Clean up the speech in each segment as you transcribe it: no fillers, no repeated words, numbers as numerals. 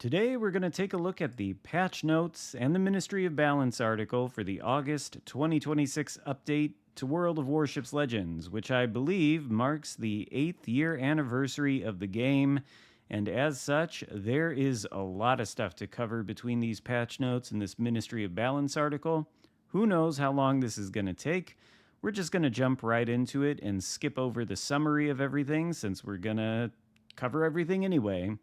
Today, we're going to take a look at the patch notes and the Ministry of Balance article for the August 2026 update to World of Warships Legends, which I believe marks the 8th year anniversary of the game. And as such, there is a lot of stuff to cover between these patch notes and this Ministry of Balance article. Who knows how long this is going to take? We're just going to jump right into it and skip over the summary of everything since we're going to cover everything anyway.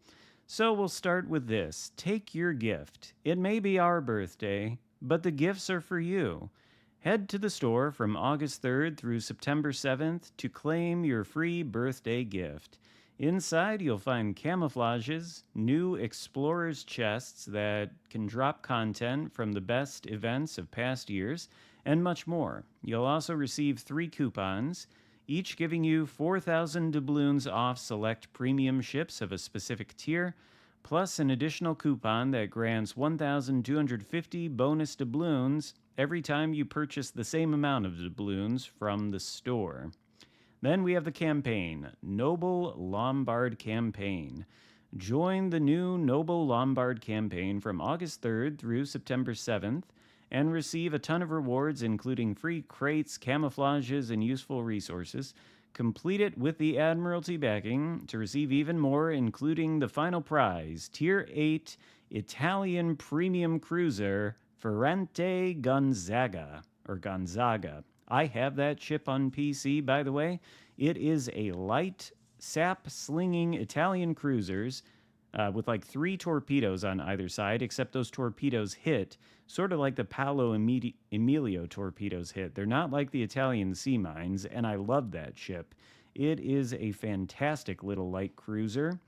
So we'll start with this. Take your gift. It may be our birthday, but the gifts are for you. Head to the store from August 3rd through September 7th to claim your free birthday gift. Inside, you'll find camouflages, new explorers chests that can drop content from the best events of past years, and much more. You'll also receive 3 coupons, each giving you 4,000 doubloons off select premium ships of a specific tier, plus an additional coupon that grants 1,250 bonus doubloons every time you purchase the same amount of doubloons from the store. Then we have the campaign, Noble Lombard Campaign. Join the new Noble Lombard Campaign from August 3rd through September 7th and receive a ton of rewards including free crates, camouflages, and useful resources. Complete it with the Admiralty backing to receive even more, including the final prize, Tier 8 Italian Premium Cruiser Ferrante Gonzaga. I have that ship on PC, by the way. It is a light, sap-slinging Italian cruisers with like 3 torpedoes on either side, except those torpedoes hit sort of like the Paolo Emilio torpedoes hit. They're not like the Italian sea mines, and I love that ship. It is a fantastic little light cruiser.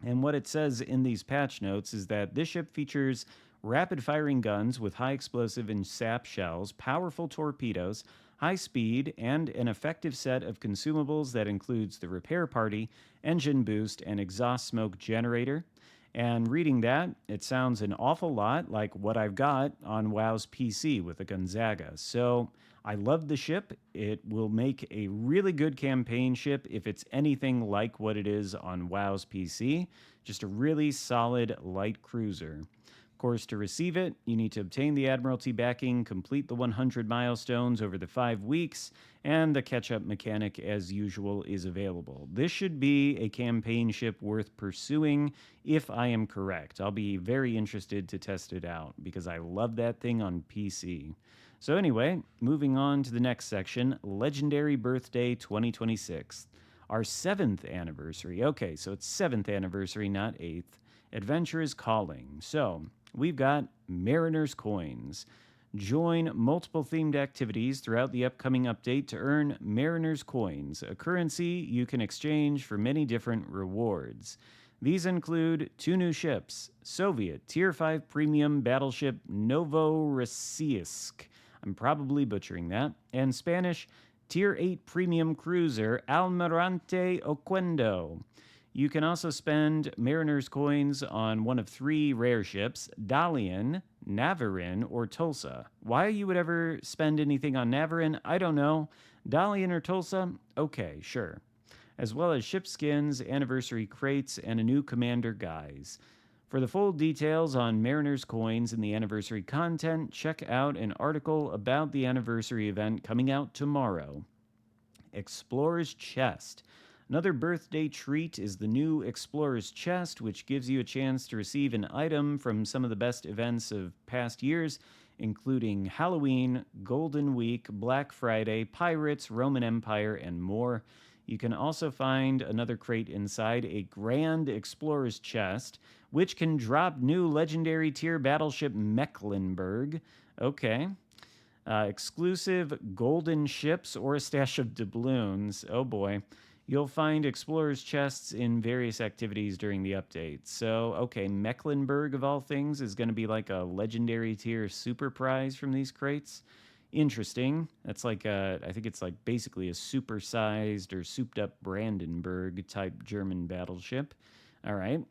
And what it says in these patch notes is that this ship features rapid-firing guns with high explosive and sap shells, powerful torpedoes, high speed, and an effective set of consumables that includes the repair party, engine boost, and exhaust smoke generator. And reading that, it sounds an awful lot like what I've got on WoW's PC with the Gonzaga. So I love the ship. It will make a really good campaign ship if it's anything like what it is on WoW's PC. Just a really solid light cruiser. Of course, to receive it, you need to obtain the Admiralty backing, complete the 100 milestones over the 5 weeks, and the catch-up mechanic, as usual, is available. This should be a campaign ship worth pursuing, if I am correct. I'll be very interested to test it out, because I love that thing on PC. So anyway, moving on to the next section, Legendary Birthday 2026. Our 7th anniversary. Okay, so it's 7th anniversary, not 8th. Adventure is calling. So we've got Mariner's Coins. Join multiple themed activities throughout the upcoming update to earn Mariner's Coins, a currency you can exchange for many different rewards. These include 2 new ships, Soviet Tier 5 Premium Battleship Novorossiysk, I'm probably butchering that, and Spanish Tier 8 Premium Cruiser Almirante Oquendo. You can also spend Mariner's Coins on one of 3 rare ships, Dalian, Navarin, or Tulsa. Why you would ever spend anything on Navarin, I don't know. Dalian or Tulsa? Okay, sure. As well as ship skins, anniversary crates, and a new commander guise. For the full details on Mariner's Coins and the anniversary content, check out an article about the anniversary event coming out tomorrow. Explorer's Chest. Another birthday treat is the new Explorer's Chest, which gives you a chance to receive an item from some of the best events of past years, including Halloween, Golden Week, Black Friday, Pirates, Roman Empire, and more. You can also find another crate inside, a Grand Explorer's Chest, which can drop new legendary tier battleship Mecklenburg. Okay. Exclusive golden ships or a stash of doubloons. Oh boy. You'll find Explorer's Chests in various activities during the update. So, okay, Mecklenburg, of all things, is going to be like a legendary tier super prize from these crates. Interesting. That's like I think it's like basically a supersized or souped up Brandenburg type German battleship. All right.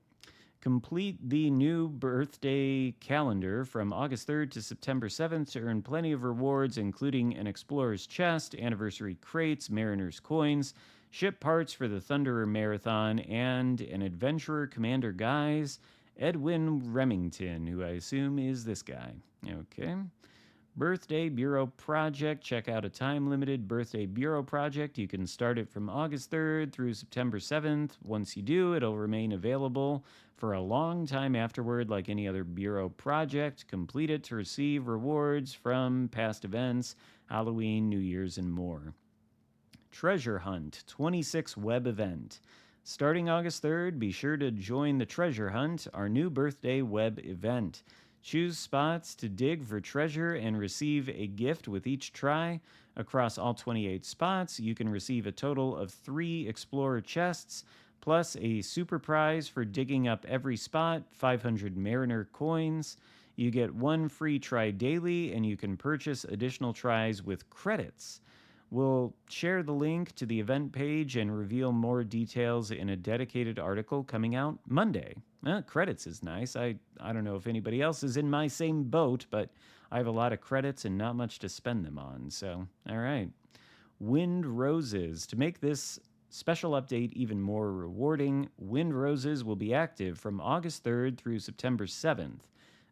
Complete the new birthday calendar from August 3rd to September 7th to earn plenty of rewards, including an Explorer's Chest, anniversary crates, Mariner's Coins, ship parts for the Thunderer Marathon, and an Adventurer Commander Guise. Edwin Remington, who I assume is this guy. Okay. Birthday Bureau Project. Check out a time-limited Birthday Bureau Project. You can start it from August 3rd through September 7th. Once you do, it'll remain available for a long time afterward, like any other Bureau project. Complete it to receive rewards from past events, Halloween, New Year's, and more. Treasure Hunt 26 web event. Starting August 3rd, be sure to join the Treasure Hunt, our new birthday web event. Choose spots to dig for treasure and receive a gift with each try. Across all 28 spots, you can receive a total of 3 Explorer chests, plus a super prize for digging up every spot, 500 Mariner coins. You get 1 free try daily, and you can purchase additional tries with credits. We'll share the link to the event page and reveal more details in a dedicated article coming out Monday. Credits is nice. I don't know if anybody else is in my same boat, but I have a lot of credits and not much to spend them on. So, all right. Wind Roses. To make this special update even more rewarding, Wind Roses will be active from August 3rd through September 7th.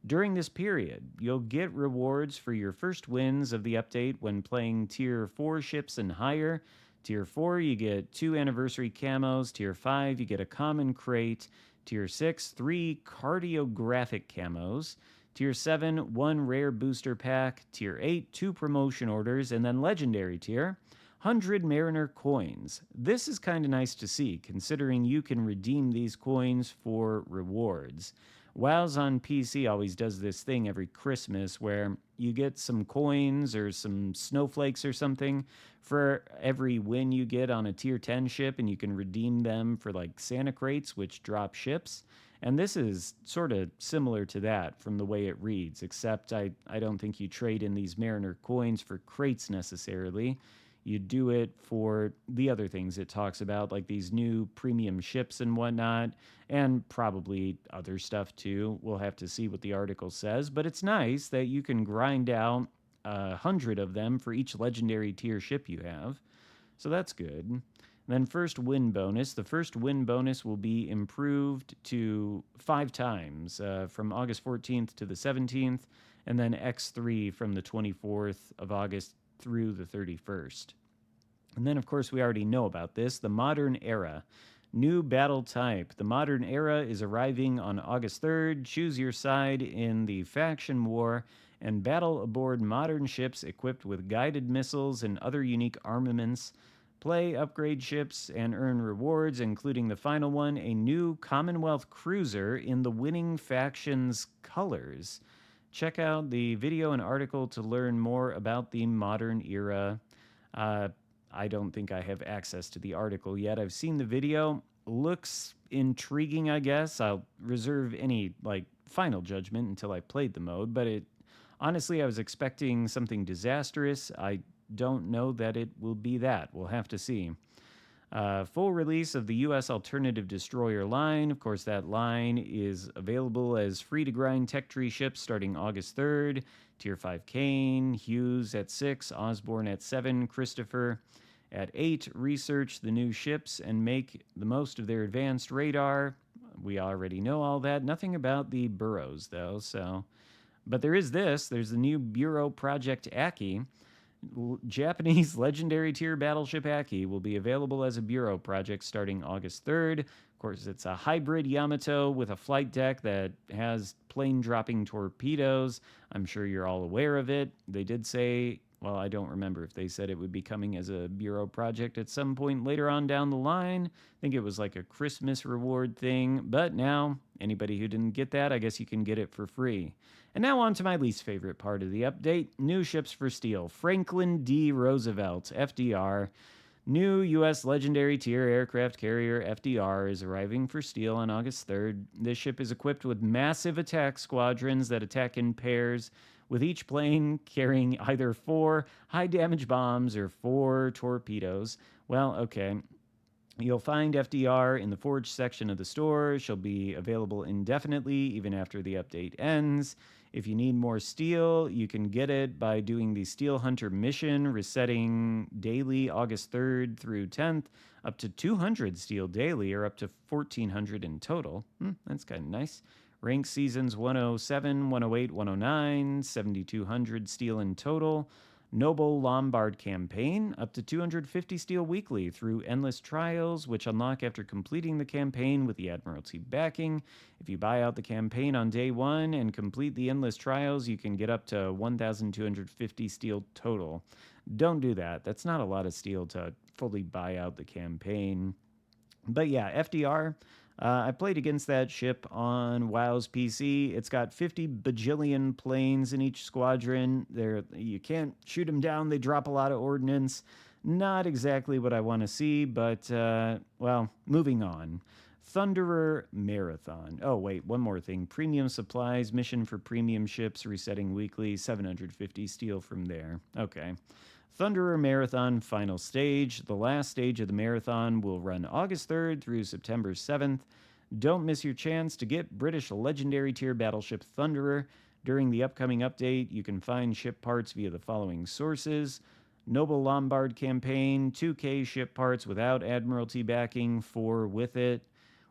During this period, you'll get rewards for your first wins of the update when playing Tier 4 ships and higher. Tier 4, you get 2 anniversary camos. Tier 5, you get a common crate. Tier 6, 3 cardiographic camos. Tier 7, 1 rare booster pack. Tier 8, 2 promotion orders. And then Legendary tier, 100 Mariner coins. This is kind of nice to see, considering you can redeem these coins for rewards. WoW's on PC always does this thing every Christmas where you get some coins or some snowflakes or something for every win you get on a tier 10 ship, and you can redeem them for like Santa crates, which drop ships. And this is sort of similar to that from the way it reads, except I don't think you trade in these Mariner coins for crates necessarily. You do it for the other things it talks about, like these new premium ships and whatnot, and probably other stuff too. We'll have to see what the article says, but it's nice that you can grind out 100 of them for each legendary tier ship you have. So that's good. And then first win bonus. The first win bonus will be improved to 5 times from August 14th to the 17th, and then X3 from the 24th of August through the 31st. And then, of course, we already know about this, the Modern Era. New battle type. The Modern Era is arriving on August 3rd. Choose your side in the faction war and battle aboard modern ships equipped with guided missiles and other unique armaments. Play, upgrade ships, and earn rewards, including the final one, a new Commonwealth cruiser in the winning faction's colors. Check out the video and article to learn more about the Modern Era. I don't think I have access to the article yet. I've seen the video. Looks intriguing, I guess. I'll reserve any final judgment until I played the mode, but honestly, I was expecting something disastrous. I don't know that it will be that. We'll have to see. Full release of the U.S. Alternative Destroyer line. Of course, that line is available as free-to-grind tech tree ships starting August 3rd. Tier 5 Kane, Hughes at 6, Osborne at 7, Christopher at 8. Research the new ships and make the most of their advanced radar. We already know all that. Nothing about the burrows, though. But there is this. There's the new Bureau Project Aki. Japanese legendary tier battleship Aki will be available as a bureau project starting August 3rd. Of course, it's a hybrid Yamato with a flight deck that has plane-dropping torpedoes. I'm sure you're all aware of it. They did say, well, I don't remember if they said it would be coming as a bureau project at some point later on down the line. I think it was like a Christmas reward thing. But now, anybody who didn't get that, I guess you can get it for free. And now on to my least favorite part of the update, new ships for steel. Franklin D. Roosevelt, FDR. New U.S. Legendary Tier Aircraft Carrier, FDR, is arriving for steel on August 3rd. This ship is equipped with massive attack squadrons that attack in pairs, with each plane carrying either 4 high-damage bombs or 4 torpedoes. Well, okay. You'll find FDR in the Forge section of the store. She'll be available indefinitely, even after the update ends. If you need more steel, you can get it by doing the Steel Hunter mission, resetting daily August 3rd through 10th, up to 200 steel daily, or up to 1,400 in total. That's kind of nice. Rank seasons 107, 108, 109, 7,200 steel in total. Noble Lombard campaign, up to 250 steel weekly through endless trials, which unlock after completing the campaign with the Admiralty backing. If you buy out the campaign on day one and complete the endless trials, you can get up to 1,250 steel total. Don't do that. That's not a lot of steel to fully buy out the campaign. But yeah, FDR. I played against that ship on WoW's PC. It's got 50 bajillion planes in each squadron. You can't shoot them down. They drop a lot of ordnance. Not exactly what I want to see, but, well, moving on. Thunderer Marathon. Oh, wait, one more thing. Premium supplies, mission for premium ships, resetting weekly, 750 steel from there. Okay. Thunderer Marathon final stage. The last stage of the marathon will run August 3rd through September 7th. Don't miss your chance to get British legendary tier battleship Thunderer. During the upcoming update, you can find ship parts via the following sources. Noble Lombard campaign, 2K ship parts without Admiralty backing, 4 with it.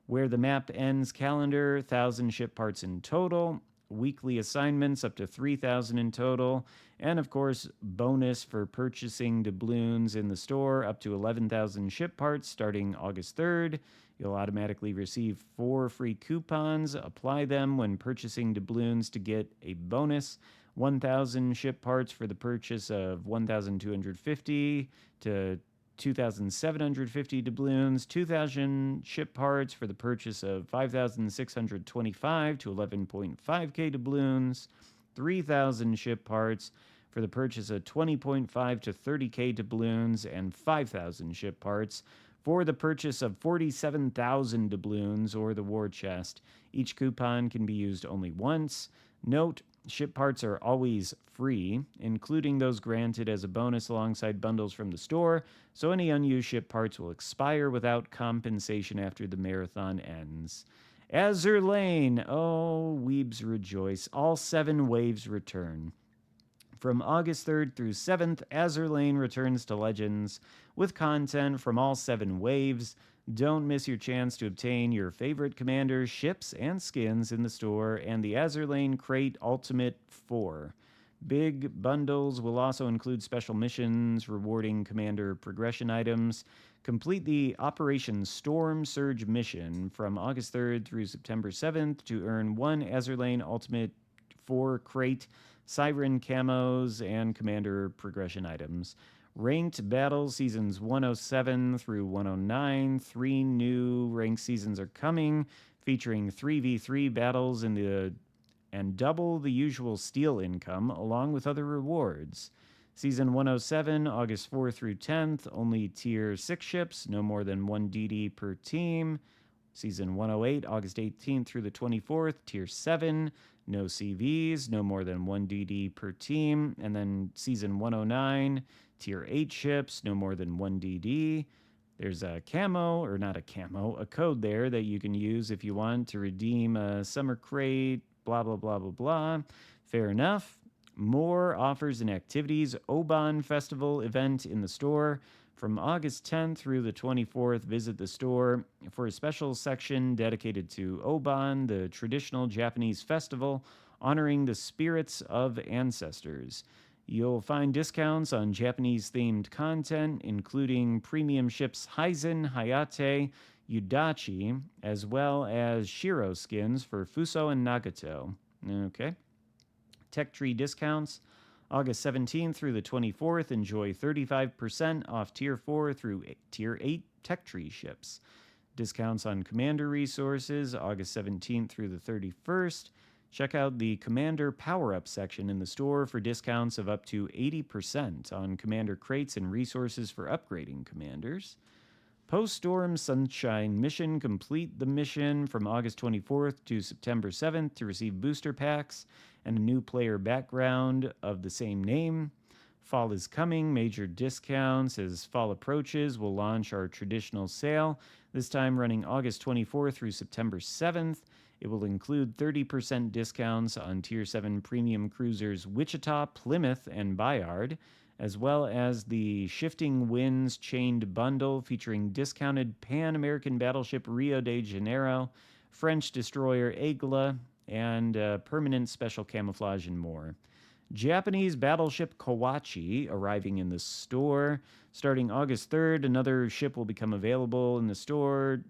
Where the map ends calendar, 1,000 ship parts in total. Weekly assignments up to 3,000 in total, and of course bonus for purchasing doubloons in the store up to 11,000 ship parts starting August 3rd. You'll automatically receive 4 free coupons. Apply them when purchasing doubloons to get a bonus. 1,000 ship parts for the purchase of 1,250 to 2,750 doubloons, 2,000 ship parts for the purchase of 5,625 to 11.5k doubloons, 3,000 ship parts for the purchase of 20.5 to 30k doubloons, and 5,000 ship parts for the purchase of 47,000 doubloons or the war chest. Each coupon can be used only once. Note, ship parts are always free, including those granted as a bonus alongside bundles from the store, so any unused ship parts will expire without compensation after the marathon ends. Azur Lane. Oh, weebs rejoice. All 7 waves return. From August 3rd through 7th, Azur Lane returns to Legends with content from all 7 waves. Don't miss your chance to obtain your favorite commanders, ships, and skins in the store and the Azur Lane Crate Ultimate 4. Big bundles will also include special missions rewarding commander progression items. Complete the Operation Storm Surge mission from August 3rd through September 7th to earn 1 Azur Lane Ultimate 4 Crate, Siren camos, and commander progression items. Ranked battles seasons 107 through 109. 3 new ranked seasons are coming, featuring 3v3 battles and double the usual steel income, along with other rewards. Season 107, August 4th through 10th, only tier 6 ships, no more than 1 DD per team. Season 108, August 18th through the 24th, tier 7, no CVs, no more than 1 DD per team. And then season 109, tier 8 ships, no more than 1 DD. There's a a code there that you can use if you want to redeem a summer crate, blah, blah, blah, blah, blah. Fair enough. More offers and activities. Oban Festival event in the store. From August 10th through the 24th, visit the store for a special section dedicated to Oban, the traditional Japanese festival honoring the spirits of ancestors. You'll find discounts on Japanese-themed content, including premium ships Heizen, Hayate, Yudachi, as well as Shiro skins for Fuso and Nagato. Okay. Tech tree discounts. August 17th through the 24th, enjoy 35% off Tier 4 through Tier 8 tech tree ships. Discounts on commander resources, August 17th through the 31st. Check out the Commander Power-Up section in the store for discounts of up to 80% on commander crates and resources for upgrading commanders. Post-Storm Sunshine Mission. Complete the mission from August 24th to September 7th to receive booster packs and a new player background of the same name. Fall is coming. Major discounts. As fall approaches, we'll launch our traditional sale, this time running August 24th through September 7th. It will include 30% discounts on Tier 7 premium cruisers Wichita, Plymouth, and Bayard, as well as the Shifting Winds Chained Bundle featuring discounted Pan-American battleship Rio de Janeiro, French destroyer Aigle, and permanent special camouflage and more. Japanese battleship Kawachi arriving in the store. Starting August 3rd, another ship will become available in the store.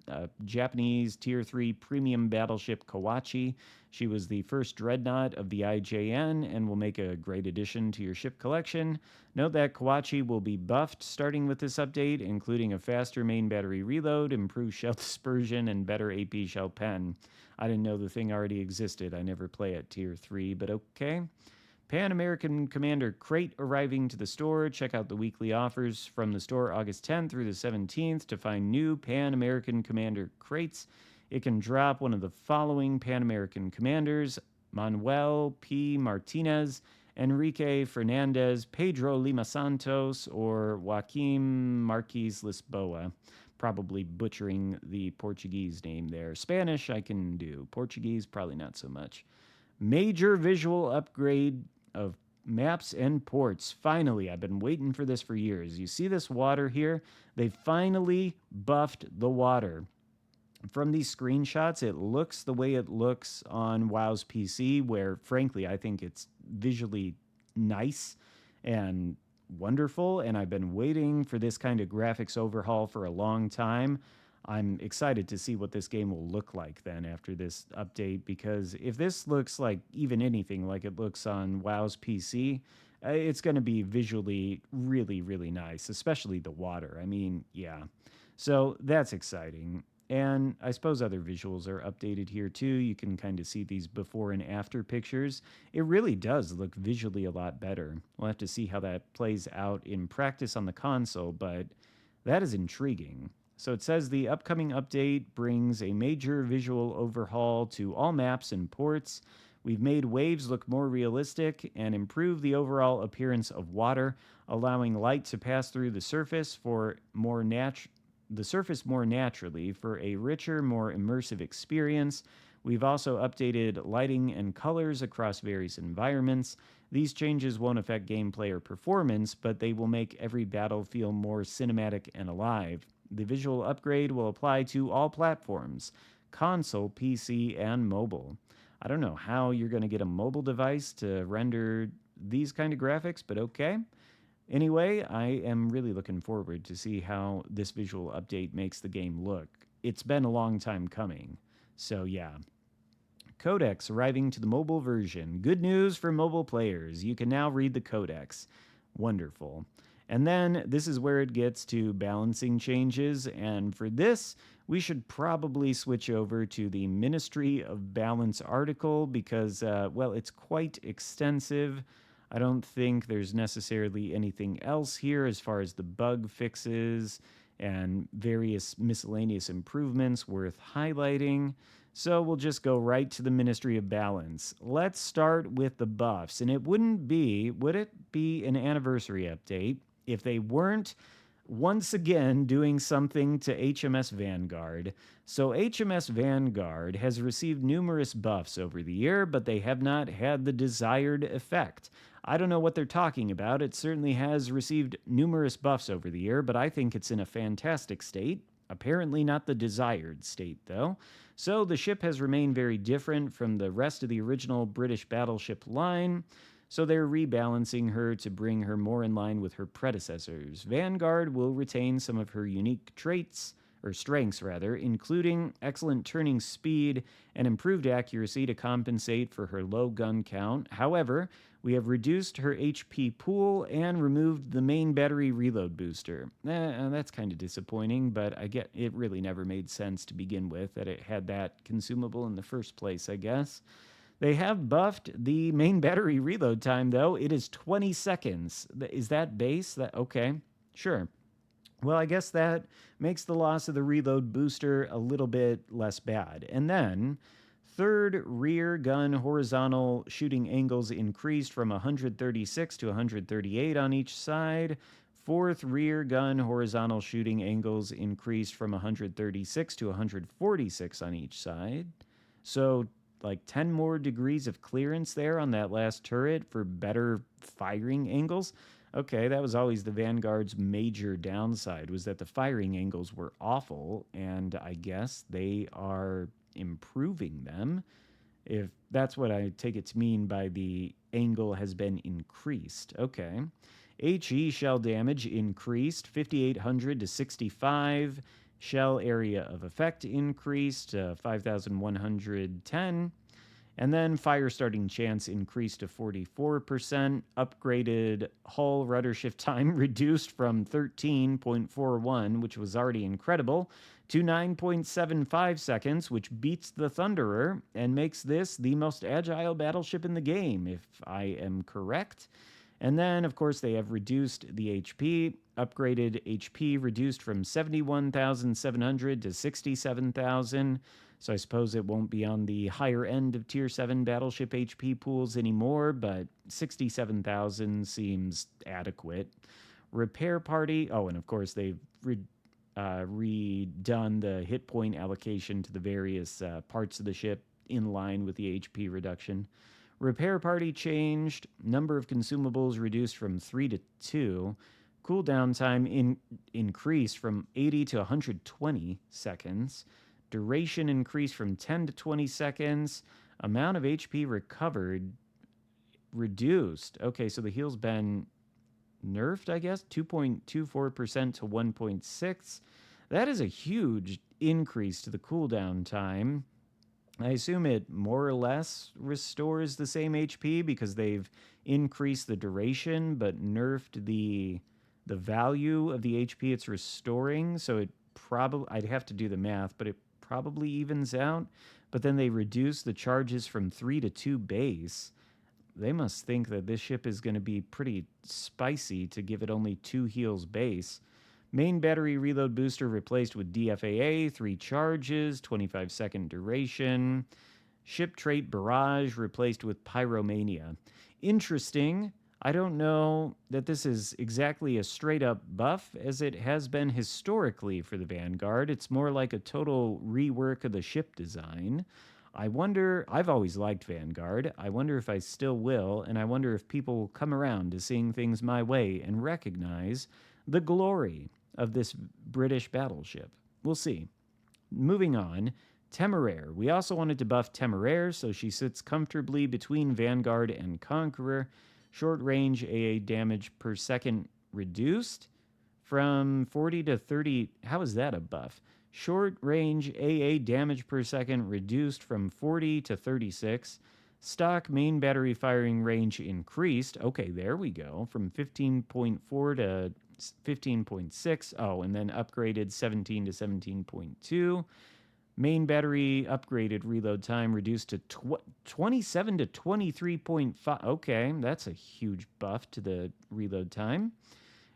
Japanese Tier 3 premium battleship Kawachi. She was the first dreadnought of the IJN and will make a great addition to your ship collection. Note that Kawachi will be buffed starting with this update, including a faster main battery reload, improved shell dispersion, and better AP shell pen. I didn't know the thing already existed. I never play at Tier 3, but okay. Pan American Commander Crate arriving to the store. Check out the weekly offers from the store August 10th through the 17th to find new Pan American Commander Crates. It can drop one of the following Pan American commanders: Manuel P. Martinez, Enrique Fernandez, Pedro Lima Santos, or Joaquim Marquez Lisboa. Probably butchering the Portuguese name there. Spanish I can do. Portuguese, probably not so much. Major visual upgrade of maps and ports. Finally, I've been waiting for this for years. You see this water here? They finally buffed the water. From these screenshots, it looks the way it looks on WoW's PC, where frankly, I think it's visually nice and wonderful, and I've been waiting for this kind of graphics overhaul for a long time. I'm excited to see what this game will look like then after this update, because if this looks like even anything like it looks on WoW's PC, it's going to be visually really, really nice, especially the water. I mean, yeah. So that's exciting. And I suppose other visuals are updated here too. You can kind of see these before and after pictures. It really does look visually a lot better. We'll have to see how that plays out in practice on the console, but that is intriguing. So it says the upcoming update brings a major visual overhaul to all maps and ports. We've made waves look more realistic and improved the overall appearance of water, allowing light to pass through the surface more naturally for a richer, more immersive experience. We've also updated lighting and colors across various environments. These changes won't affect gameplay or performance, but they will make every battle feel more cinematic and alive. The visual upgrade will apply to all platforms: console, PC, and mobile. I don't know how you're going to get a mobile device to render these kind of graphics, but okay. Anyway, I am really looking forward to see how this visual update makes the game look. It's been a long time coming. So yeah. Codex arriving to the mobile version. Good news for mobile players. You can now read the codex. Wonderful. And then this is where it gets to balancing changes. And for this, we should probably switch over to the Ministry of Balance article because, well, it's quite extensive. I don't think there's necessarily anything else here as far as the bug fixes and various miscellaneous improvements worth highlighting. So we'll just go right to the Ministry of Balance. Let's start with the buffs. And would it be an anniversary update if they weren't once again doing something to HMS Vanguard? So HMS Vanguard has received numerous buffs over the year, but they have not had the desired effect. I don't know what they're talking about. It certainly has received numerous buffs over the year, but I think it's in a fantastic state. Apparently not the desired state, though. So the ship has remained very different from the rest of the original British battleship line. So they're rebalancing her to bring her more in line with her predecessors. Vanguard will retain some of her unique strengths, including excellent turning speed and improved accuracy to compensate for her low gun count. However, we have reduced her HP pool and removed the main battery reload booster. That's kind of disappointing, but I get it really never made sense to begin with that it had that consumable in the first place, I guess. They have buffed the main battery reload time, though. It is 20 seconds. Is that base? Okay, sure. Well, I guess that makes the loss of the reload booster a little bit less bad. And then, third rear gun horizontal shooting angles increased from 136 to 138 on each side. Fourth rear gun horizontal shooting angles increased from 136 to 146 on each side. So, like 10 more degrees of clearance there on that last turret for better firing angles. Okay, that was always the Vanguard's major downside, was that the firing angles were awful, and I guess they are improving them. if that's what I take it to mean by the angle has been increased. Okay. HE shell damage increased 5,800 to 65. Shell area of effect increased 5,110. And then fire starting chance increased to 44%. Upgraded hull rudder shift time reduced from 13.41, which was already incredible, to 9.75 seconds, which beats the Thunderer and makes this the most agile battleship in the game, if I am correct. And then, of course, they have reduced the HP, upgraded HP reduced from 71,700 to 67,000. So I suppose it won't be on the higher end of Tier 7 battleship HP pools anymore, but 67,000 seems adequate. Repair party, oh, and of course they've redone the hit point allocation to the various parts of the ship in line with the HP reduction. Repair party changed, number of consumables reduced from 3 to 2. Cooldown time increased from 80 to 120 seconds. Duration increased from 10 to 20 seconds. Amount of HP recovered reduced. Okay, so the heal's been nerfed, I guess, 2.24% to 1.6. That is a huge increase to the cooldown time. I assume it more or less restores the same HP because they've increased the duration but nerfed the value of the HP it's restoring. So it probably, I'd have to do the math, but it probably evens out. But then they reduce the charges from 3 to 2 base. They must think that this ship is going to be pretty spicy to give it only 2 heals base. Main battery reload booster replaced with DFAA, 3 charges, 25-second duration. Ship trait barrage replaced with pyromania. Interesting. I don't know that this is exactly a straight-up buff as it has been historically for the Vanguard. It's more like a total rework of the ship design. I wonder, I've always liked Vanguard. I wonder if I still will, and I wonder if people will come around to seeing things my way and recognize the glory of this British battleship. We'll see. Moving on, Temeraire. We also wanted to buff Temeraire so she sits comfortably between Vanguard and Conqueror. Short range AA damage per second reduced from 40 to 30. How is that a buff? Short range AA damage per second reduced from 40 to 36. Stock main battery firing range increased. Okay, there we go. From 15.4 to 15.6. Oh, and then upgraded 17 to 17.2. Main battery upgraded reload time reduced to 27 to 23.5. Okay, that's a huge buff to the reload time.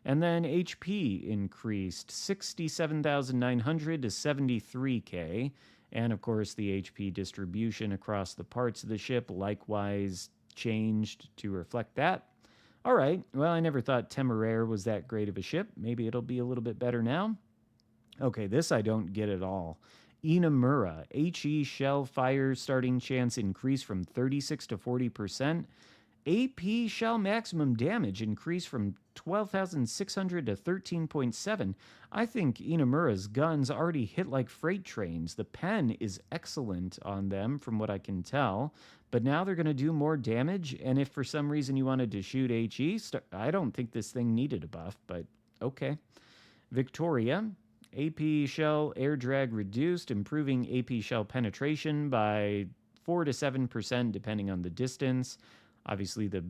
And then HP increased 67,900 to 73K. And of course, the HP distribution across the parts of the ship likewise changed to reflect that. All right, well, I never thought Temeraire was that great of a ship. Maybe it'll be a little bit better now. Okay, this I don't get at all. Inamura, HE shell fire starting chance increased from 36 to 40%. AP shell maximum damage increased from 12,600 to 13.7. I think Inamura's guns already hit like freight trains. The pen is excellent on them from what I can tell, but now they're going to do more damage, and if for some reason you wanted to shoot HE, I don't think this thing needed a buff, but okay. Victoria, AP shell air drag reduced, improving AP shell penetration by 4 to 7% depending on the distance. Obviously, the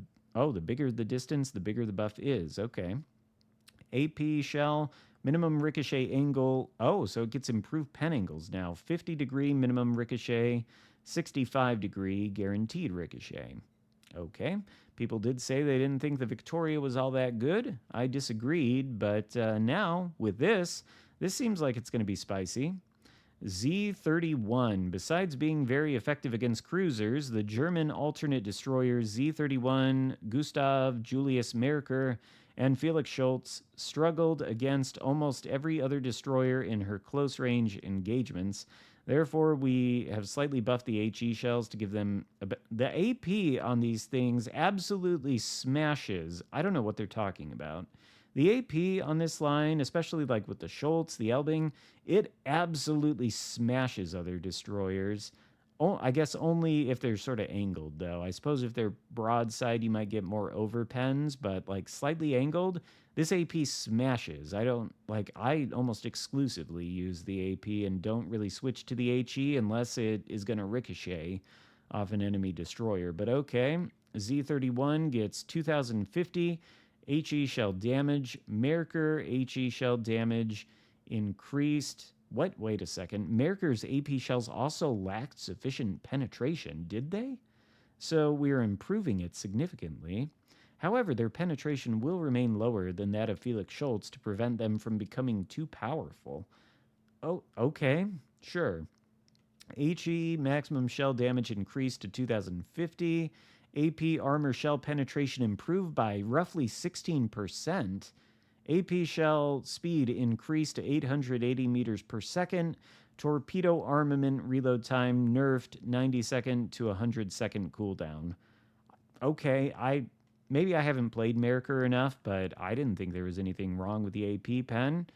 bigger the distance, the bigger the buff is. Okay. AP shell, minimum ricochet angle. Oh, so it gets improved pen angles now. 50-degree minimum ricochet, 65-degree guaranteed ricochet. Okay. People did say they didn't think the Victoria was all that good. I disagreed, but now with this seems like it's going to be spicy. Z-31. Besides being very effective against cruisers, the German alternate destroyers Z-31, Gustav Julius Merker, and Felix Schultz struggled against almost every other destroyer in her close-range engagements. Therefore, we have slightly buffed the HE shells to give them... The AP on these things absolutely smashes. I don't know what they're talking about. The AP on this line, especially like with the Schultz, the Elbing, it absolutely smashes other destroyers. Oh, I guess only if they're sort of angled, though. I suppose if they're broadside, you might get more overpens, but like slightly angled, this AP smashes. I don't like, I almost exclusively use the AP and don't really switch to the HE unless it is going to ricochet off an enemy destroyer. But okay, Z31 gets 2050 HE shell damage, Merkur HE shell damage increased. What? Wait a second. Merkur's AP shells also lacked sufficient penetration, did they? So we're improving it significantly. However, their penetration will remain lower than that of Felix Schultz to prevent them from becoming too powerful. Oh, okay. Sure. HE maximum shell damage increased to 2050. AP armor shell penetration improved by roughly 16%. AP shell speed increased to 880 meters per second. Torpedo armament reload time nerfed 90-second to 100-second cooldown. Okay, maybe I haven't played Merkur enough, but I didn't think there was anything wrong with the AP pen.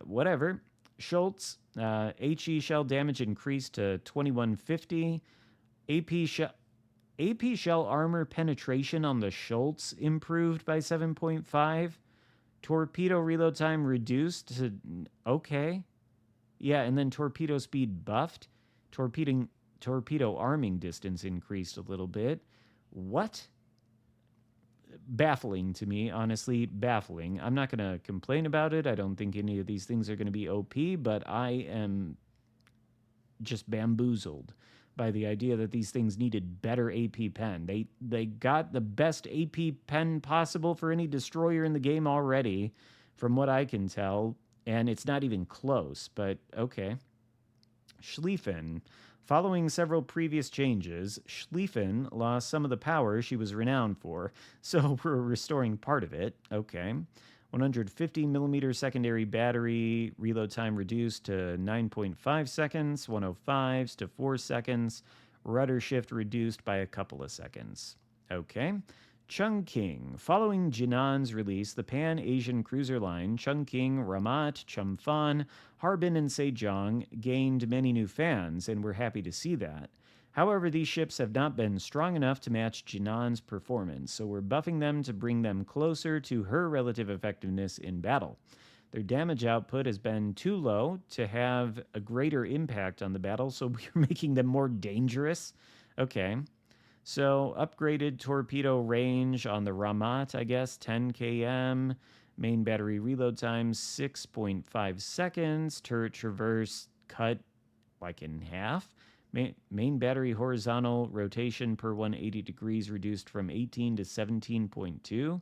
Whatever. Schultz, HE shell damage increased to 2150. AP shell armor penetration on the Schultz improved by 7.5. Torpedo reload time reduced to, okay. Yeah, and then torpedo speed buffed. Torpedo arming distance increased a little bit. What? Baffling to me, honestly, baffling. I'm not going to complain about it. I don't think any of these things are going to be OP, but I am just bamboozled by the idea that these things needed better AP pen. They got the best AP pen possible for any destroyer in the game already, from what I can tell, and it's not even close, but okay. Schlieffen. Following several previous changes, Schlieffen lost some of the power she was renowned for, so we're restoring part of it. Okay. 150 millimeter secondary battery, reload time reduced to 9.5 seconds, 105s to 4 seconds, rudder shift reduced by a couple of seconds. Okay. Chungking. Following Jinan's release, the Pan-Asian cruiser line Chungking, Ramat, Chumphan, Harbin, and Sejong gained many new fans, and we're happy to see that. However, these ships have not been strong enough to match Jinan's performance, so we're buffing them to bring them closer to her relative effectiveness in battle. Their damage output has been too low to have a greater impact on the battle, so we're making them more dangerous. Okay. So, upgraded torpedo range on the Ramat, I guess, 10 km. Main battery reload time, 6.5 seconds. Turret traverse cut like in half. Main battery horizontal rotation per 180 degrees reduced from 18 to 17.2.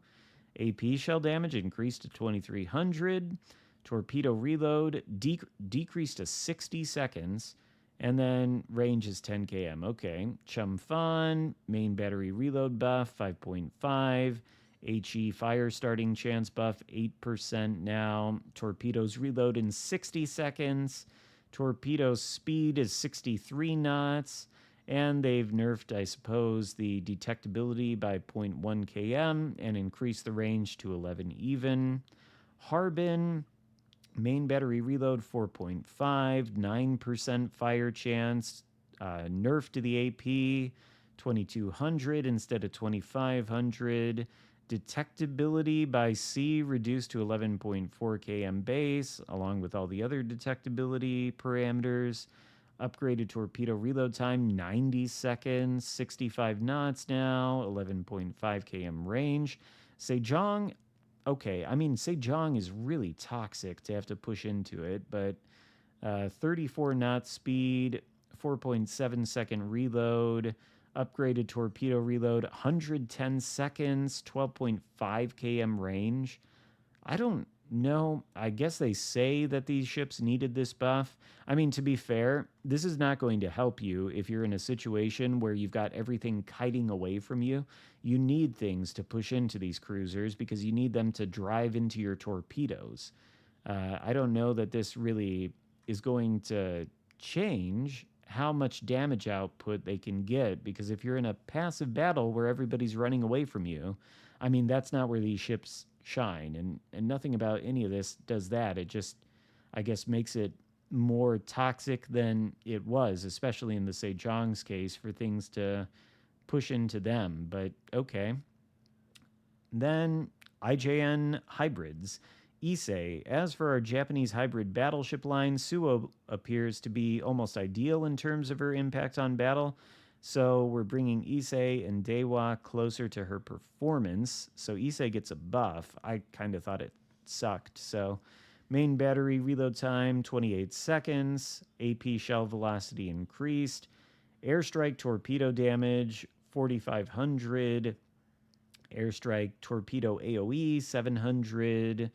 AP shell damage increased to 2300. Torpedo reload decreased to 60 seconds. And then range is 10 km. Okay. Chumphan, main battery reload buff, 5.5. HE fire starting chance buff, 8% now. Torpedoes reload in 60 seconds. Torpedo speed is 63 knots. And they've nerfed, I suppose, the detectability by 0.1 km and increased the range to 11 even. Harbin, main battery reload 4.5, 9% fire chance, nerf to the AP, 2200 instead of 2500. Detectability by sea reduced to 11.4 km base, along with all the other detectability parameters. Upgraded torpedo reload time, 90 seconds, 65 knots now, 11.5 km range. Sejong, okay, I mean, Sejong is really toxic to have to push into it, but 34 knot speed, 4.7 second reload, upgraded torpedo reload, 110 seconds, 12.5 km range. I don't know. I guess they say that these ships needed this buff. I mean, to be fair, this is not going to help you if you're in a situation where you've got everything kiting away from you. You need things to push into these cruisers because you need them to drive into your torpedoes. I don't know that this really is going to change how much damage output they can get, because if you're in a passive battle where everybody's running away from you, I mean, that's not where these ships shine, and nothing about any of this does that. It just, I guess, makes it more toxic than it was, especially in the Sejong's case, for things to push into them. But okay. Then IJN hybrids. Issei. As for our Japanese hybrid battleship line, Suo appears to be almost ideal in terms of her impact on battle. So we're bringing Issei and Dewa closer to her performance. So Issei gets a buff. I kind of thought it sucked. So main battery reload time 28 seconds. AP shell velocity increased. Airstrike torpedo damage 4,500. Airstrike torpedo AoE 700.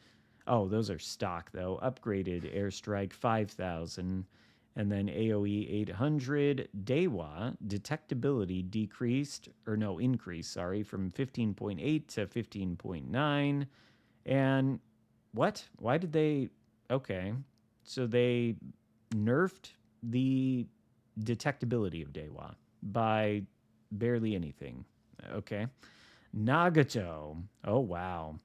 Oh, those are stock though. Upgraded airstrike 5,000. And then AoE 800. Dewa detectability increased, from 15.8 to 15.9. And what? Why did they? Okay. So they nerfed the detectability of Dewa by barely anything. Okay. Nagato. Oh, wow.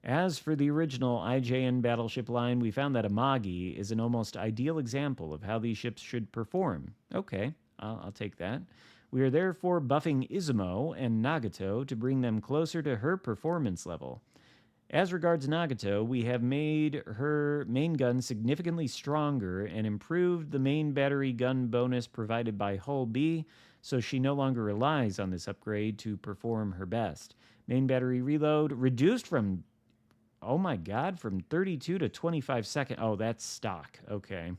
As for the original IJN battleship line, we found that Amagi is an almost ideal example of how these ships should perform. Okay, I'll take that. We are therefore buffing Izumo and Nagato to bring them closer to her performance level. As regards Nagato, we have made her main gun significantly stronger and improved the main battery gun bonus provided by Hull B, so she no longer relies on this upgrade to perform her best. Main battery reload reduced from, oh my god, from 32 to 25 seconds. Oh, that's stock. Okay.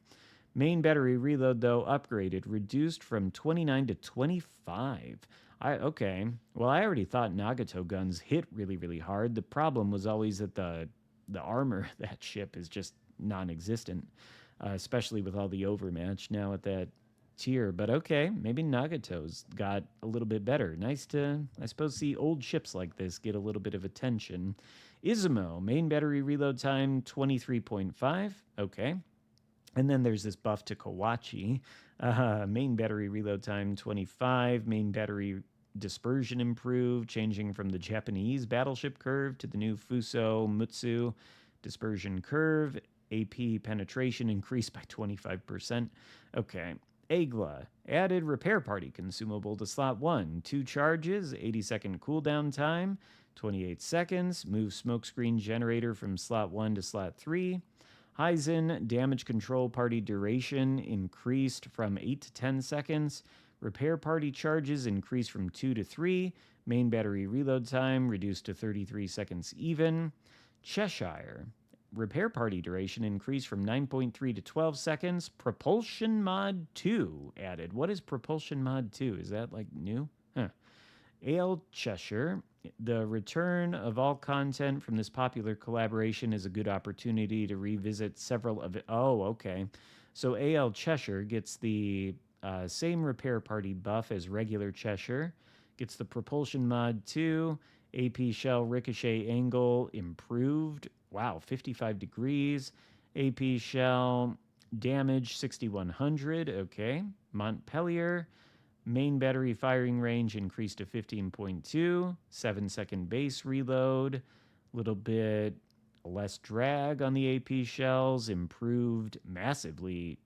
Main battery reload, though, upgraded, reduced from 29 to 25. Okay. Well, I already thought Nagato guns hit really, really hard. The problem was always that the armor of that ship is just non-existent, especially with all the overmatch now at that tier. But okay, maybe Nagato's got a little bit better. Nice to, I suppose, see old ships like this get a little bit of attention. Izumo, main battery reload time 23.5. Okay. And then there's this buff to Kawachi. Main battery reload time 25. Main battery dispersion improved, changing from the Japanese battleship curve to the new Fuso Mutsu dispersion curve. AP penetration increased by 25%. Okay. Agla, added repair party consumable to slot 1. 2 charges, 80-second cooldown time, 28 seconds. Move smokescreen generator from slot 1 to slot 3. Heizen, damage control party duration increased from 8 to 10 seconds. Repair party charges increased from 2 to 3. Main battery reload time reduced to 33 seconds even. Cheshire, repair party duration increased from 9.3 to 12 seconds. Propulsion Mod 2 added. What is Propulsion Mod 2? Is that like new? Huh. Ale Cheshire, the return of all content from this popular collaboration is a good opportunity to revisit several of it. Oh, okay. So AL Cheshire gets the same repair party buff as regular Cheshire, gets the Propulsion Mod 2, AP shell ricochet angle improved. Wow, 55 degrees. AP shell damage 6,100. Okay. Montpellier, main battery firing range increased to 15.2. 7-second base reload. A little bit less drag on the AP shells. Improved massively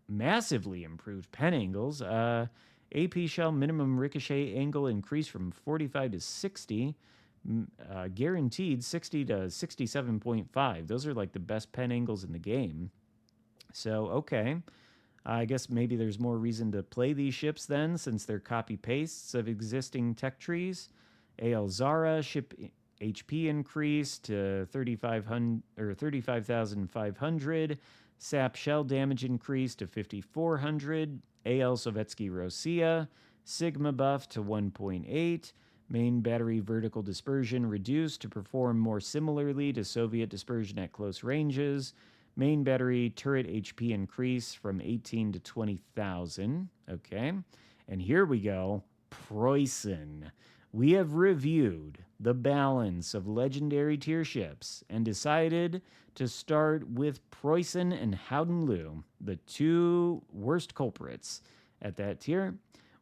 improved pen angles. AP shell minimum ricochet angle increased from 45 to 60. Guaranteed 60 to 67.5. Those are like the best pen angles in the game. So, okay. I guess maybe there's more reason to play these ships then, since they're copy-pastes of existing tech trees. AL Zara, ship HP increased to 35,500. SAP shell damage increased to 5,400. AL Sovietsky Rossiya, Sigma buff to 1.8. Main battery vertical dispersion reduced to perform more similarly to Soviet dispersion at close ranges. Main battery turret HP increase from 18 to 20,000. Okay. And here we go. Preußen. We have reviewed the balance of legendary tier ships and decided to start with Preußen and Howdenlu, the two worst culprits at that tier.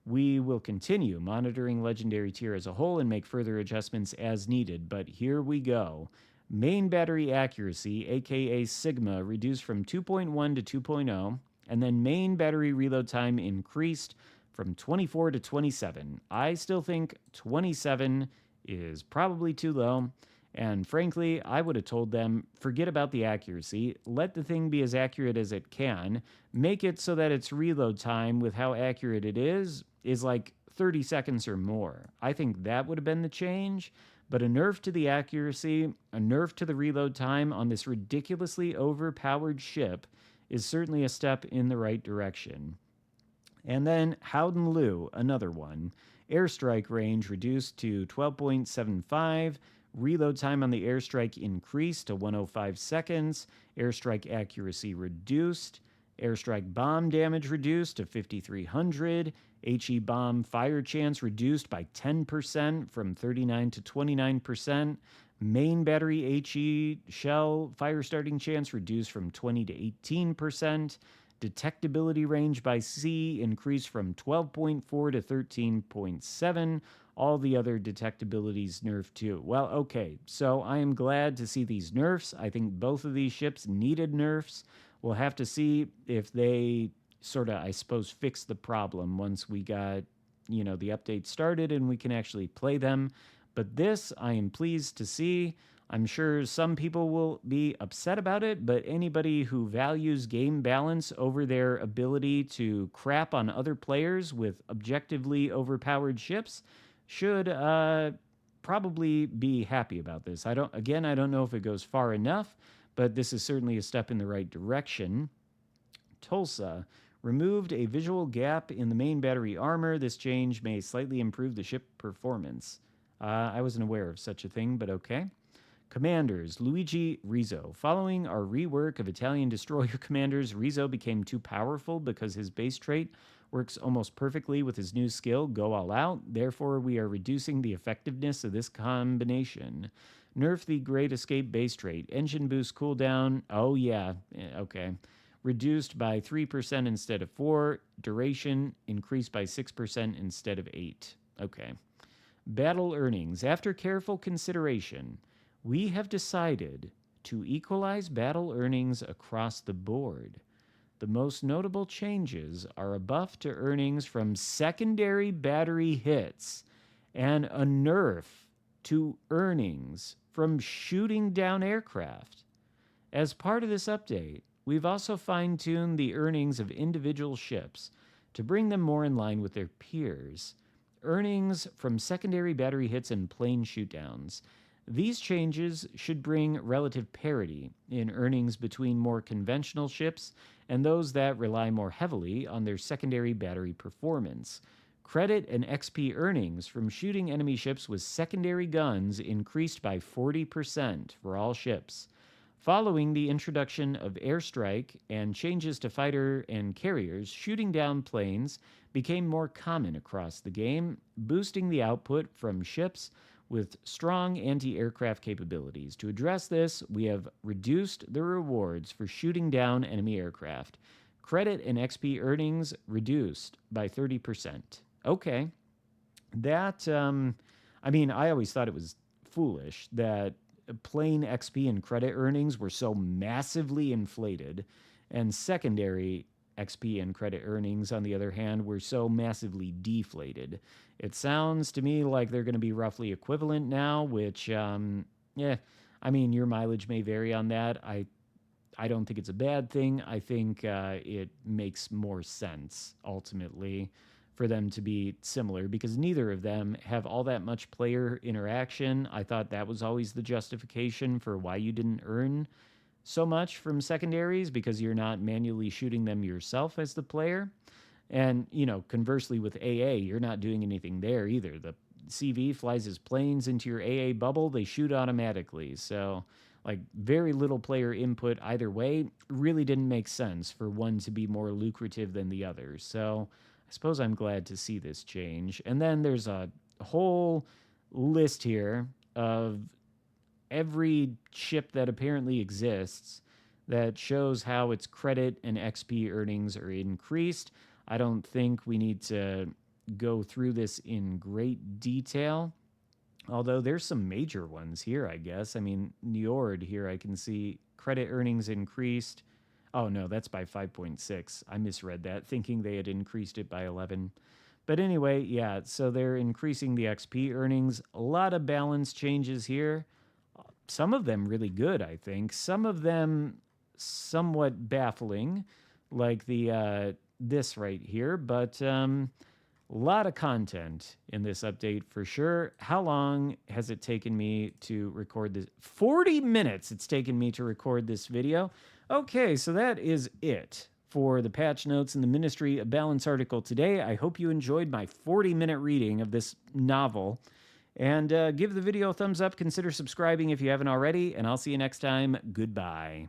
We will continue monitoring legendary tier as a whole and make further adjustments as needed, but here we go. Main battery accuracy, aka Sigma, reduced from 2.1 to 2.0. And then main battery reload time increased from 24 to 27. I still think 27 is probably too low. And frankly, I would have told them forget about the accuracy. Let the thing be as accurate as it can. Make it so that its reload time, with how accurate it is like 30 seconds or more. I think that would have been the change. But a nerf to the accuracy, a nerf to the reload time on this ridiculously overpowered ship is certainly a step in the right direction. And then Howden Liu, another one. Airstrike range reduced to 12.75. Reload time on the airstrike increased to 105 seconds. Airstrike accuracy reduced. Airstrike bomb damage reduced to 5,300. HE bomb fire chance reduced by 10% from 39 to 29%. Main battery HE shell fire starting chance reduced from 20 to 18%. Detectability range by sea increased from 12.4 to 13.7. All the other detectabilities nerfed too. Well, okay, so I am glad to see these nerfs. I think both of these ships needed nerfs. We'll have to see if they sort of, I suppose, fix the problem once we got, the update started and we can actually play them. But this, I am pleased to see. I'm sure some people will be upset about it, but anybody who values game balance over their ability to crap on other players with objectively overpowered ships should probably be happy about this. I don't know if it goes far enough, but this is certainly a step in the right direction. Tulsa removed a visual gap in the main battery armor. This change may slightly improve the ship performance. I wasn't aware of such a thing, but okay. Commanders, Luigi Rizzo. Following our rework of Italian destroyer commanders, Rizzo became too powerful because his base trait works almost perfectly with his new skill, Go All Out. Therefore, we are reducing the effectiveness of this combination. Nerf the Great Escape base trait. Engine boost cooldown. Oh, yeah. Okay. Reduced by 3% instead of 4. Duration increased by 6% instead of 8. Okay. Battle earnings. After careful consideration, we have decided to equalize battle earnings across the board. The most notable changes are a buff to earnings from secondary battery hits and a nerf to earnings from shooting down aircraft. As part of this update, we've also fine-tuned the earnings of individual ships to bring them more in line with their peers. Earnings from secondary battery hits and plane shootdowns. These changes should bring relative parity in earnings between more conventional ships and those that rely more heavily on their secondary battery performance. Credit and XP earnings from shooting enemy ships with secondary guns increased by 40% for all ships. Following the introduction of airstrike and changes to fighter and carriers, shooting down planes became more common across the game, boosting the output from ships with strong anti-aircraft capabilities. To address this, we have reduced the rewards for shooting down enemy aircraft. Credit and XP earnings reduced by 30%. Okay. That, I always thought it was foolish that plain XP and credit earnings were so massively inflated, and secondary XP and credit earnings, on the other hand, were so massively deflated. It sounds to me like they're going to be roughly equivalent now, which, your mileage may vary on that. I don't think it's a bad thing. I think it makes more sense, ultimately, for them to be similar, because neither of them have all that much player interaction. I thought that was always the justification for why you didn't earn so much from secondaries, because you're not manually shooting them yourself as the player. And, conversely with AA, you're not doing anything there either. The CV flies his planes into your AA bubble, they shoot automatically. So, very little player input either way. Really didn't make sense for one to be more lucrative than the other. So, I suppose I'm glad to see this change. And then there's a whole list here of every ship that apparently exists that shows how its credit and XP earnings are increased. I don't think we need to go through this in great detail, although there's some major ones here, I guess. Njord here, I can see credit earnings increased. Oh, no, that's by 5.6. I misread that, thinking they had increased it by 11. But anyway, yeah, so they're increasing the XP earnings. A lot of balance changes here. Some of them really good, I think. Some of them somewhat baffling, like the this right here. But a lot of content in this update for sure. How long has it taken me to record this? 40 minutes it's taken me to record this video. Okay, so that is it for the patch notes and the Ministry of Balance article today. I hope you enjoyed my 40-minute reading of this novel. And give the video a thumbs up. Consider subscribing if you haven't already. And I'll see you next time. Goodbye.